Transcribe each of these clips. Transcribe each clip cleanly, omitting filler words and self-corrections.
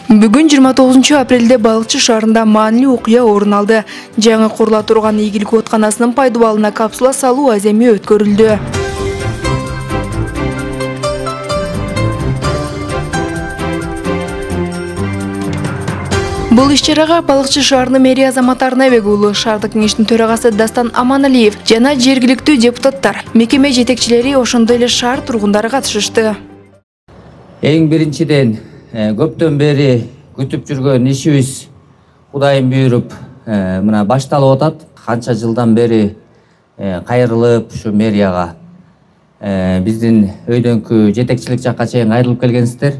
Бүгүн 29 апрелде Балыкчы шаарында маанилүү окуя орун алды. Жаңы курула турган ийгилик оотканасынын пайдубалына капсула салуу аземи өткөрүлдү. Бул иш-чарага Балыкчы шаарынын мэрия Азамат Арнабек уулу, шаардык кеңештин төрагасы Дастан Аманалиев жана жергиликтүү депутаттар, мекеме жетекчилери, ошондой эле шаар тургундары катышышты. Эң биринчиден көптөн бери күтүп жүргөн ишибиз Кудайым буйруп мына башталып атат. Канча жылдан бери кайрылып ушу мэрияга биздин өйдөнкү жетекчилик жакка чейин кайрылып келгенсиздер.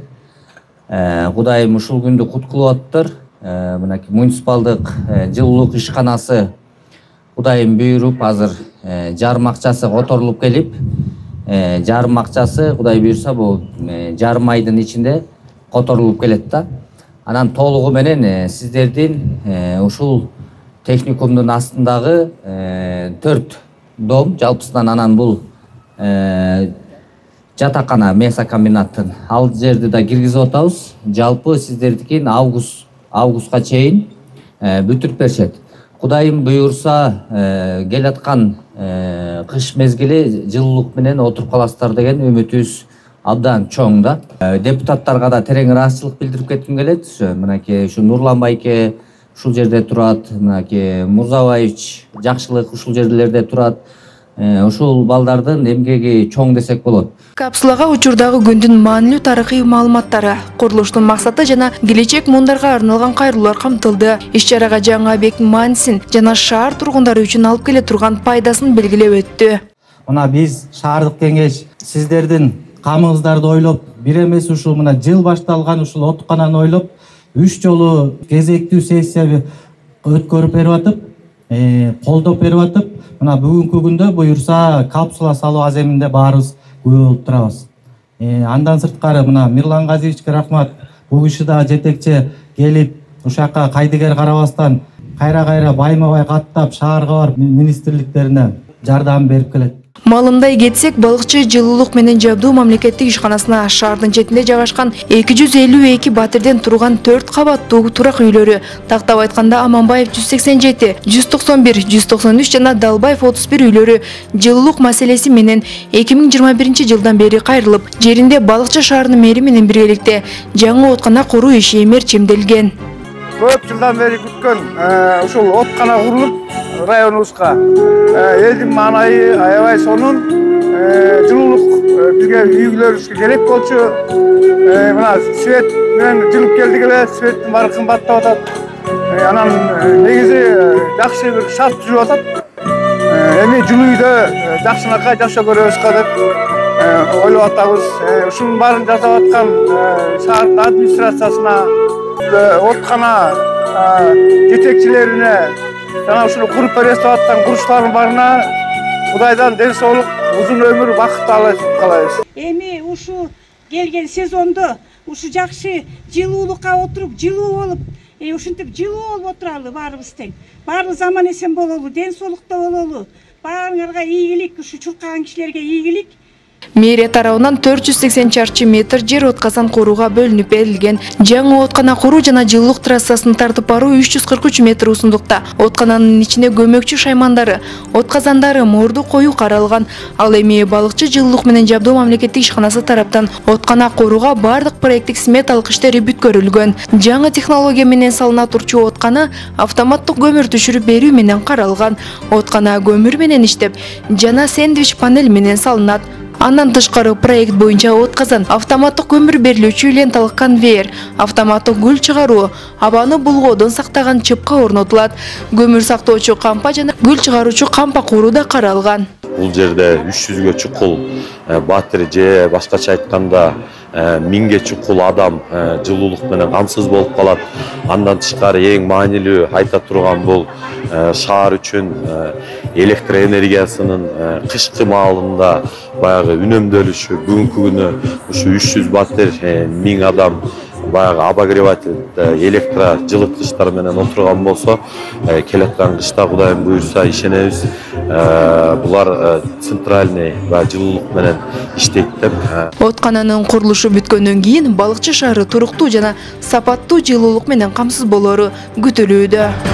Кудайым ушул күндү кут кылып атыптыр. Мына муниципалдык жылуулук ишканасы Кудайым буйруп азыр жарым акчасы которулуп келип, жарым акчасы Кудай буйрса бул жарым айдын ичинде которулуп келет да. Анан толугу менен сиздердин ушул техникумдун астындагы 4 дом жалпысынан анан бул жатакана мясокомбинаттын ал жерди да киргизип атабыз. Жалпы сиздердикин августка чейин бүтүрүп беришет. Кудайым буйрса келаткан кыш мезгили жылуулук менен отуруп каласыздар деген үмүтүбүз абдан чоң да. Депутаттарга да терең ыраазычылык билдирип кетким келет. Мынакей ушу Нурлан байке ушул жерде турат, мынакей Мурзабаевич жакшылык ушул жерлерде турат. Ушул балдардын эмгеги чоң десек болот. Капсулага учурдагы күндүн маанилүү тарыхый маалыматтары, курулуштун максаты жана келечек муундарга арналган кайрылуулар камтылды. Иш-чарага жаңы объекттин маанисин жана шаар тургундары үчүн алып келе турган пайдасын белгилеп өттү. Мына биз шаардык кеңеш сиздердин камыңыздарды ойлоп, бир эмес ушул мына жыл башталган ушул откананы ойлоп, 3 жолу кезектүү сессия өткөрүп берип атып, колдоп берип атып, мына бүгүнкү күндө буйрса капсула салуу аземинде баарыбыз күбө болуп турабыз. Андан сырткары мына Мирлан Газиевичке рахмат. Бул киши да жетекчи келип, ушакка кайдыгер карабастан кайра байма-бай каттап шаарга барып министрликтерине жардам берип келет. Малымдай кетсек, Балыкчы жылуулук менен жабдуу мамлекеттик ишканасына шаардын четинде жайгашкан 252 батирден турган 4 кабаттуу турак үйлөрү, тактап айтканда Аманбаев 187, 191, 193 жана Далбаев 31 үйлөрү жылуулук маселеси менен 2021 жылдан бери кайрылып, жеринде Балыкчы шаарынын мэри менен биргеликте жаңы откана куруу иши мерчемделген. Көп жылдан бери күткөн ушул откана курулуп районубузга элдин маанайы аябай сонун, жылуулук бизге үйлөрүбүзгө керек болчу. Мына свет менен жылып келдик эле, светтин баары кымбаттап атат. Анан негизи жакшы бир шарт жүрүп атат. Эми жылуу үйдө жакшынакай жашоо көрөбүзгө деп ойлоп атабыз. Ушунун баарын жасап аткан шаардын администрациясына, откана жетекчилерине жана ушуну куруп берип аткан курушчулардын баарына Кудайдан ден соолук, узун өмүр, бакыт каалайбыз. Эми ушу келген сезондо ушу жакшы жылуулукка отуруп, жылуу болуп, ушинтип жылуу болуп отуралы баарыбыз тең. Баарыбыз аман эсен бололу, ден соолукта бололу. Баарыңарга ийгилик, ушу чуркаган кишилерге ийгилик. Мэрия тарабынан 480 чарчы метр жер откасан курууга бөлүнүп берилген. Жаңы откана куруу жана жылуулук трассасын тартып баруу 343 метр узундукта. Откананын ичине көмөкчү шаймандары, отказандары, морду коюу каралган. Ал эми Балыкчы жылуулук менен жабдуу мамлекеттик ишканасы тараптан откана курууга бардык проекттик сметалык иштери бүткөрүлгөн. Жаңы технология менен салына турчу откана автоматтык көмүр түшүрүп берүү менен каралган. Откана көмүр менен иштеп, жана сэндвич панель менен салынат. Андан тышкары проект боюнча отказан, автоматтык көмүр берилүүчү ленталык конвейер, автоматтык гүл чыгаруу, абаны булгоодон сактаган чыпка орнотулат. Көмүр сактоочу кампа жана гүл чыгаруучу кампа куруу да каралган. Бул жерде 300гө чукул батир же башкача айтканда 1000ге чукул адам жылуулук менен камсыз болуп калат. Андан тышкары эң маанилүү айта турган бул шаар үчүн электр энергиясынын кышкы маалында баягы үнөмдөлүшү. Бүгүнкү күнү ушу 300 батир 1000 адам баягы обогреватель электро жылыткычтар менен отурган болсо келаткан кышта Кудайым буйрса ишенебиз булар центральный жылуулук менен иштейт деп. Откананын курулушу бүткөндөн кийин балыкчы шаары туруктуу жана сапаттуу жылуулук менен камсыз болору күтүлүүдө.